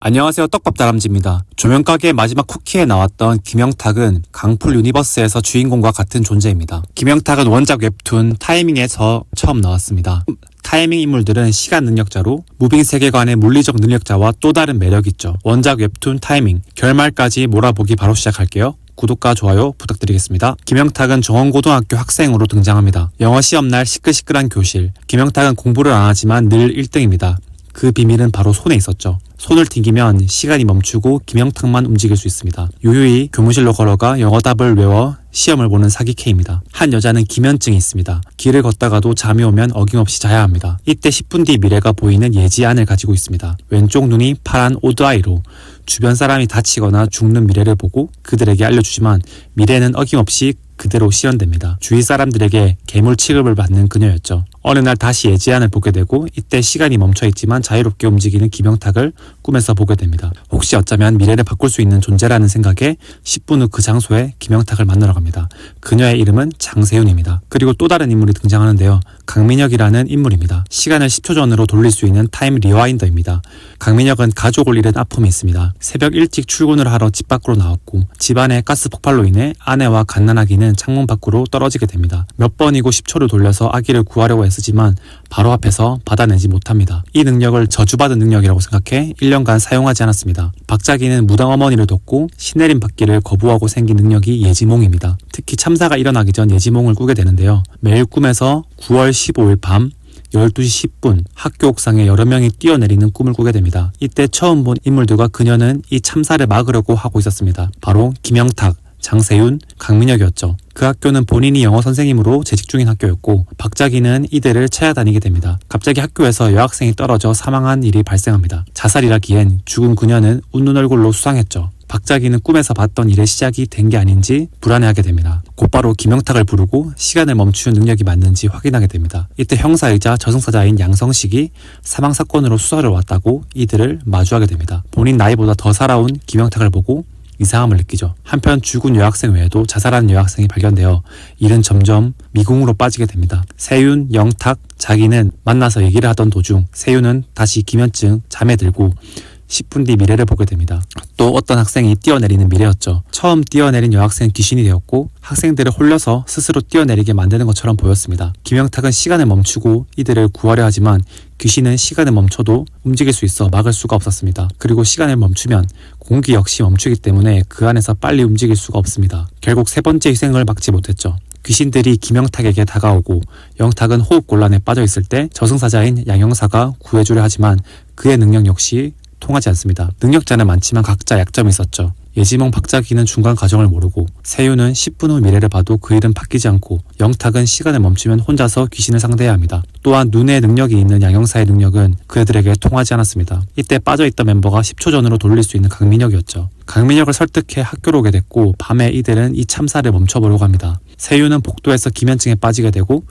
안녕하세요. 떡밥다람쥐입니다. 조명가게의 마지막 쿠키에 나왔던 김영탁은 강풀 유니버스에서 주인공과 같은 존재입니다. 김영탁은 원작 웹툰 타이밍에서 처음 나왔습니다. 타이밍 인물들은 시간 능력자로 무빙 세계관의 물리적 능력자와 또 다른 매력이 있죠. 원작 웹툰 타이밍 결말까지 몰아보기 바로 시작할게요. 구독과 좋아요 부탁드리겠습니다. 김영탁은 정원고등학교 학생으로 등장합니다. 영어 시험날 시끌시끌한 교실. 김영탁은 공부를 안 하지만 늘 1등입니다. 그 비밀은 바로 손에 있었죠. 손을 튕기면 시간이 멈추고 김영탁만 움직일 수 있습니다. 유유히 교무실로 걸어가 영어 답을 외워 시험을 보는 사기 K입니다. 한 여자는 기면증이 있습니다. 길을 걷다가도 잠이 오면 어김없이 자야 합니다. 이때 10분 뒤 미래가 보이는 예지안을 가지고 있습니다. 왼쪽 눈이 파란 오드아이로 주변 사람이 다치거나 죽는 미래를 보고 그들에게 알려주지만 미래는 어김없이 그대로 실현됩니다. 주위 사람들에게 괴물 취급을 받는 그녀였죠. 어느 날 다시 예지안을 보게 되고 이때 시간이 멈춰있지만 자유롭게 움직이는 김영탁을 꿈에서 보게 됩니다. 혹시 어쩌면 미래를 바꿀 수 있는 존재라는 생각에 10분 후 그 장소에 김영탁을 만나러 갑니다. 그녀의 이름은 장세윤입니다. 그리고 또 다른 인물이 등장하는데요. 강민혁이라는 인물입니다. 시간을 10초 전으로 돌릴 수 있는 타임 리와인더입니다. 강민혁은 가족을 잃은 아픔이 있습니다. 새벽 일찍 출근을 하러 집 밖으로 나왔고 집안에 가스 폭발로 인해 아내와 갓난아기는 창문 밖으로 떨어지게 됩니다. 몇 번이고 10초를 돌려서 아기를 구하려고 애쓰지만 바로 앞에서 받아내지 못합니다. 이 능력을 저주받은 능력이라고 생각해 1년간 사용하지 않았습니다. 박자기는 무당 어머니를 돕고 신내림 받기를 거부하고 생긴 능력이 예지몽입니다. 특히 참사가 일어나기 전 예지몽을 꾸게 되는데요. 매일 꿈에서 9월 15일 밤 12시 10분 학교 옥상에 여러 명이 뛰어내리는 꿈을 꾸게 됩니다. 이때 처음 본 인물들과 그녀는 이 참사를 막으려고 하고 있었습니다. 바로 김영탁, 장세윤, 강민혁이었죠. 그 학교는 본인이 영어 선생님으로 재직 중인 학교였고 박자기는 이들을 찾아다니게 됩니다. 갑자기 학교에서 여학생이 떨어져 사망한 일이 발생합니다. 자살이라기엔 죽은 그녀는 웃는 얼굴로 수상했죠. 박자기는 꿈에서 봤던 일의 시작이 된 게 아닌지 불안해하게 됩니다. 곧바로 김영탁을 부르고 시간을 멈추는 능력이 맞는지 확인하게 됩니다. 이때 형사이자 저승사자인 양성식이 사망사건으로 수사를 왔다고 이들을 마주하게 됩니다. 본인 나이보다 더 살아온 김영탁을 보고 이상함을 느끼죠. 한편 죽은 여학생 외에도 자살한 여학생이 발견되어 일은 점점 미궁으로 빠지게 됩니다. 세윤, 영탁, 자기는 만나서 얘기를 하던 도중 세윤은 다시 기면증, 잠에 들고 10분 뒤 미래를 보게 됩니다. 또 어떤 학생이 뛰어내리는 미래였죠. 처음 뛰어내린 여학생은 귀신이 되었고 학생들을 홀려서 스스로 뛰어내리게 만드는 것처럼 보였습니다. 김영탁은 시간을 멈추고 이들을 구하려 하지만 귀신은 시간을 멈춰도 움직일 수 있어 막을 수가 없었습니다. 그리고 시간을 멈추면 공기 역시 멈추기 때문에 그 안에서 빨리 움직일 수가 없습니다. 결국 세 번째 희생을 막지 못했죠. 귀신들이 김영탁에게 다가오고 영탁은 호흡곤란에 빠져있을 때 저승사자인 양형사가 구해주려 하지만 그의 능력 역시 통하지 않습니다. 능력자는 많지만 각자 약점이 있었죠. 예지몽 박자기는 중간 과정을 모르고 세윤은 10분 후 미래를 봐도 그 일은 바뀌지 않고 영탁은 시간을 멈추면 혼자서 귀신을 상대해야 합니다. 또한 눈의 능력이 있는 양형사의 능력은 그들에게 통하지 않았습니다. 이때 빠져있던 멤버가 10초 전으로 돌릴 수 있는 강민혁이었죠. 강민혁을 설득해 학교로 오게 됐고 밤에 이들은 이 참사를 멈춰보려고 합니다. 세윤은 복도에서 기면증에 빠지게 되고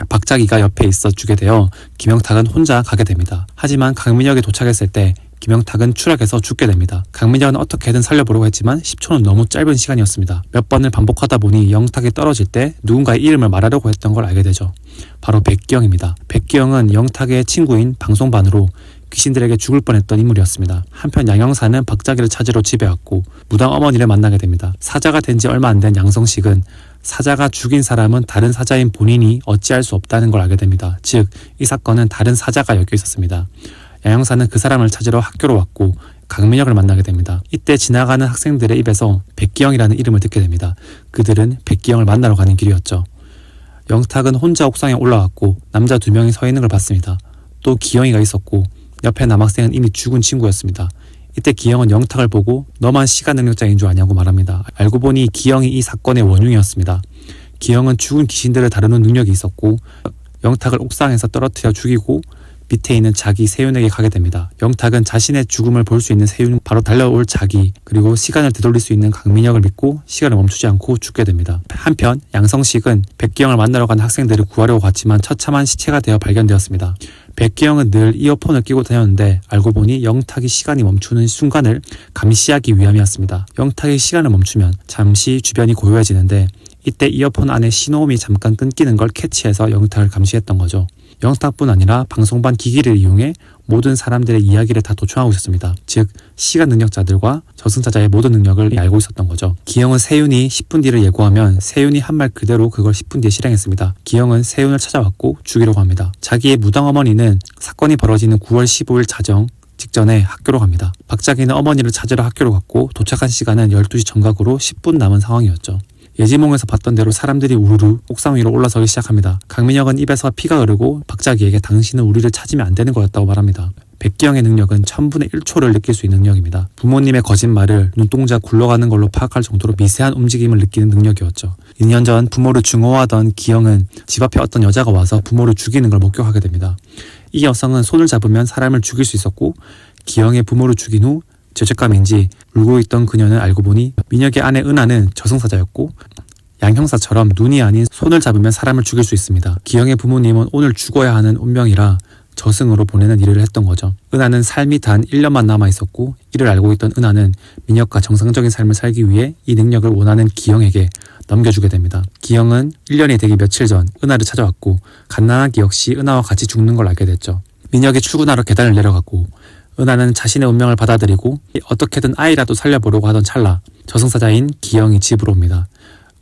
박자기가 옆에 있어 주게 되어 김영탁은 혼자 가게 됩니다. 하지만 강민혁이 도착했을 때 김영탁은 추락해서 죽게 됩니다. 강민혁은 어떻게든 살려보려고 했지만 10초는 너무 짧은 시간이었습니다. 몇 번을 반복하다 보니 영탁이 떨어질 때 누군가의 이름을 말하려고 했던 걸 알게 되죠. 바로 백기영입니다. 백기영은 영탁의 친구인 방송반으로 귀신들에게 죽을 뻔했던 인물이었습니다. 한편 양형사는 박자기를 찾으러 집에 왔고 무당 어머니를 만나게 됩니다. 사자가 된 지 얼마 안 된 양성식은 사자가 죽인 사람은 다른 사자인 본인이 어찌할 수 없다는 걸 알게 됩니다. 즉, 이 사건은 다른 사자가 엮여 있었습니다. 양형사는 그 사람을 찾으러 학교로 왔고 강민혁을 만나게 됩니다. 이때 지나가는 학생들의 입에서 백기영이라는 이름을 듣게 됩니다. 그들은 백기영을 만나러 가는 길이었죠. 영탁은 혼자 옥상에 올라갔고 남자 2명이 서 있는 걸 봤습니다. 또 기영이가 있었고 옆에 남학생은 이미 죽은 친구였습니다. 이때 기영은 영탁을 보고 너만 시간 능력자인 줄 아냐고 말합니다. 알고 보니 기영이 이 사건의 원흉이었습니다. 기영은 죽은 귀신들을 다루는 능력이 있었고 영탁을 옥상에서 떨어뜨려 죽이고 밑에 있는 자기 세윤에게 가게 됩니다. 영탁은 자신의 죽음을 볼 수 있는 세윤 바로 달려올 자기 그리고 시간을 되돌릴 수 있는 강민혁을 믿고 시간을 멈추지 않고 죽게 됩니다. 한편 양성식은 백기영을 만나러 간 학생들을 구하려고 갔지만 처참한 시체가 되어 발견되었습니다. 백기영은 늘 이어폰을 끼고 다녔는데 알고 보니 영탁이 시간이 멈추는 순간을 감시하기 위함이었습니다. 영탁이 시간을 멈추면 잠시 주변이 고요해지는데 이때 이어폰 안에 신호음이 잠깐 끊기는 걸 캐치해서 영탁을 감시했던 거죠. 영탁뿐 아니라 방송반 기기를 이용해 모든 사람들의 이야기를 다 도청하고 있었습니다. 즉 시간 능력자들과 저승사자의 모든 능력을 알고 있었던 거죠. 기영은 세윤이 10분 뒤를 예고하면 세윤이 한 말 그대로 그걸 10분 뒤에 실행했습니다. 기영은 세윤을 찾아왔고 죽이려고 합니다. 자기의 무당 어머니는 사건이 벌어지는 9월 15일 자정 직전에 학교로 갑니다. 박자기는 어머니를 찾으러 학교로 갔고 도착한 시간은 12시 정각으로 10분 남은 상황이었죠. 예지몽에서 봤던 대로 사람들이 우르르 옥상 위로 올라서기 시작합니다. 강민혁은 입에서 피가 흐르고 박자기에게 당신은 우리를 찾으면 안 되는 거였다고 말합니다. 백기영의 능력은 1000분의 1초를 느낄 수 있는 능력입니다. 부모님의 거짓말을 눈동자 굴러가는 걸로 파악할 정도로 미세한 움직임을 느끼는 능력이었죠. 2년 전 부모를 증오하던 기영은 집 앞에 어떤 여자가 와서 부모를 죽이는 걸 목격하게 됩니다. 이 여성은 손을 잡으면 사람을 죽일 수 있었고 기영의 부모를 죽인 후 죄책감인지 울고 있던 그녀는 알고 보니 민혁의 아내 은하는 저승사자였고 양 형사처럼 눈이 아닌 손을 잡으면 사람을 죽일 수 있습니다. 기영의 부모님은 오늘 죽어야 하는 운명이라 저승으로 보내는 일을 했던 거죠. 은하는 삶이 단 1년만 남아있었고 이를 알고 있던 은하는 민혁과 정상적인 삶을 살기 위해 이 능력을 원하는 기영에게 넘겨주게 됩니다. 기영은 1년이 되기 며칠 전 은하를 찾아왔고 갓난아기 역시 은하와 같이 죽는 걸 알게 됐죠. 민혁이 출근하러 계단을 내려갔고 은하는 자신의 운명을 받아들이고 어떻게든 아이라도 살려보려고 하던 찰나 저승사자인 기영이 집으로 옵니다.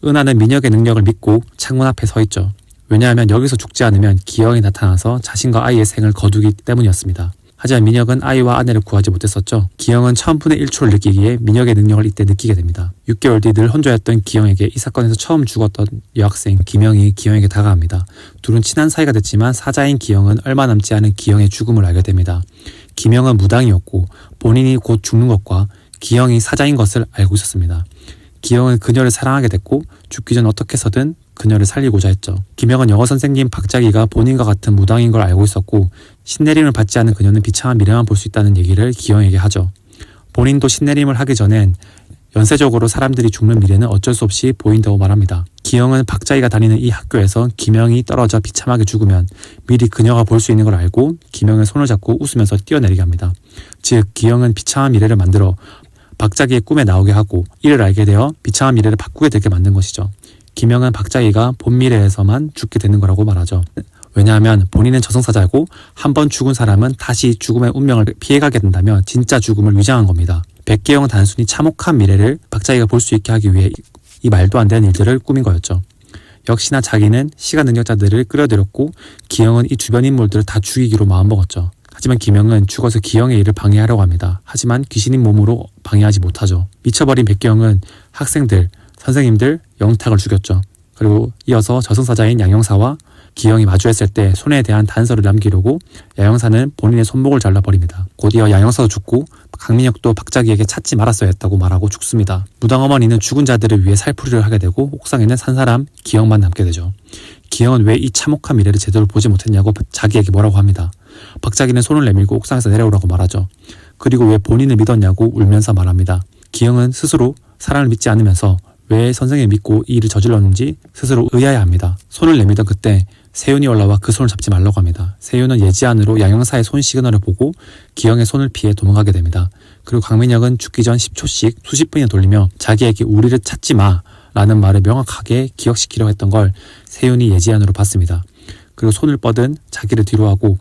은하는 민혁의 능력을 믿고 창문 앞에 서 있죠. 왜냐하면 여기서 죽지 않으면 기영이 나타나서 자신과 아이의 생을 거두기 때문이었습니다. 하지만 민혁은 아이와 아내를 구하지 못했었죠. 기영은 1000분의 1초를 느끼기에 민혁의 능력을 이때 느끼게 됩니다. 6개월 뒤 늘 혼자였던 기영에게 이 사건에서 처음 죽었던 여학생 김영이 기영에게 다가갑니다. 둘은 친한 사이가 됐지만 사자인 기영은 얼마 남지 않은 기영의 죽음을 알게 됩니다. 김영은 무당이었고 본인이 곧 죽는 것과 기영이 사자인 것을 알고 있었습니다. 기영은 그녀를 사랑하게 됐고 죽기 전 어떻게 해서든 그녀를 살리고자 했죠. 김영은 영어 선생님 박자기가 본인과 같은 무당인 걸 알고 있었고 신내림을 받지 않은 그녀는 비참한 미래만 볼 수 있다는 얘기를 기영에게 하죠. 본인도 신내림을 하기 전엔 연쇄적으로 사람들이 죽는 미래는 어쩔 수 없이 보인다고 말합니다. 기영은 박자기가 다니는 이 학교에서 김영이 떨어져 비참하게 죽으면 미리 그녀가 볼 수 있는 걸 알고 김영의 손을 잡고 웃으면서 뛰어내리게 합니다. 즉 기영은 비참한 미래를 만들어 박자기의 꿈에 나오게 하고 이를 알게 되어 비참한 미래를 바꾸게 되게 만든 것이죠. 김영은 박자기가 본 미래에서만 죽게 되는 거라고 말하죠. 왜냐하면 본인은 저승사자고 한 번 죽은 사람은 다시 죽음의 운명을 피해가게 된다면 진짜 죽음을 위장한 겁니다. 백기영은 단순히 참혹한 미래를 박자기가 볼 수 있게 하기 위해 이 말도 안 되는 일들을 꾸민 거였죠. 역시나 자기는 시간 능력자들을 끌어들였고 기영은 이 주변 인물들을 다 죽이기로 마음먹었죠. 하지만 김영은 죽어서 기영의 일을 방해하려고 합니다. 하지만 귀신인 몸으로 방해하지 못하죠. 미쳐버린 백기영은 학생들, 선생님들, 영탁을 죽였죠. 그리고 이어서 저승사자인 양형사와 기영이 마주했을 때 손에 대한 단서를 남기려고 양형사는 본인의 손목을 잘라버립니다. 곧이어 양형사도 죽고 강민혁도 박자기에게 찾지 말았어야 했다고 말하고 죽습니다. 무당 어머니는 죽은 자들을 위해 살풀이를 하게 되고 옥상에는 산 사람 기영만 남게 되죠. 기영은 왜 이 참혹한 미래를 제대로 보지 못했냐고 자기에게 뭐라고 합니다. 박자기는 손을 내밀고 옥상에서 내려오라고 말하죠. 그리고 왜 본인을 믿었냐고 울면서 말합니다. 기영은 스스로 사람을 믿지 않으면서 왜 선생님을 믿고 이 일을 저질렀는지 스스로 의아해합니다. 손을 내밀던 그때 세윤이 올라와 그 손을 잡지 말라고 합니다. 세윤은 예지안으로 양형사의 손 시그널을 보고 기영의 손을 피해 도망가게 됩니다. 그리고 강민혁은 죽기 전 10초씩 수십 번이나 돌리며 자기에게 우리를 찾지 마 라는 말을 명확하게 기억시키려고 했던 걸 세윤이 예지안으로 봤습니다. 그리고 손을 뻗은 자기를 뒤로하고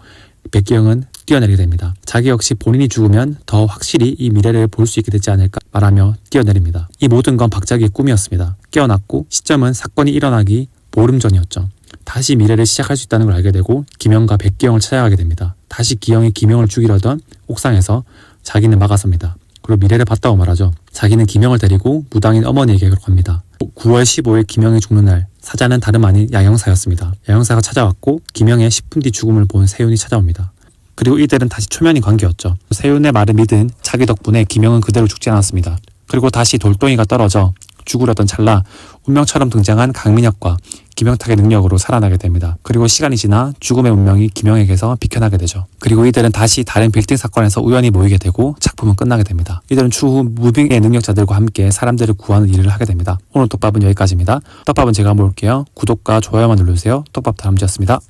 백기영은 뛰어내리게 됩니다. 자기 역시 본인이 죽으면 더 확실히 이 미래를 볼 수 있게 되지 않을까 말하며 뛰어내립니다. 이 모든 건 박자기의 꿈이었습니다. 깨어났고 시점은 사건이 일어나기 보름 전이었죠. 다시 미래를 시작할 수 있다는 걸 알게 되고 김영과 백기영을 찾아가게 됩니다. 다시 기영이 김영을 죽이려던 옥상에서 자기는 막아섭니다. 그리고 미래를 봤다고 말하죠. 자기는 김영을 데리고 무당인 어머니에게 갑니다. 9월 15일 김영이 죽는 날 사자는 다름 아닌 양형사였습니다. 양형사가 찾아왔고 김영의 10분 뒤 죽음을 본 세윤이 찾아옵니다. 그리고 이들은 다시 초면인 관계였죠. 세윤의 말을 믿은 자기 덕분에 김영은 그대로 죽지 않았습니다. 그리고 다시 돌덩이가 떨어져 죽으려던 찰나 운명처럼 등장한 강민혁과 김영탁의 능력으로 살아나게 됩니다. 그리고 시간이 지나 죽음의 운명이 김영에게서 비켜나게 되죠. 그리고 이들은 다시 다른 빌딩 사건에서 우연히 모이게 되고 작품은 끝나게 됩니다. 이들은 추후 무빙의 능력자들과 함께 사람들을 구하는 일을 하게 됩니다. 오늘 떡밥은 여기까지입니다. 떡밥은 제가 한번 볼게요. 구독과 좋아요만 눌러주세요. 떡밥 다람쥐였습니다.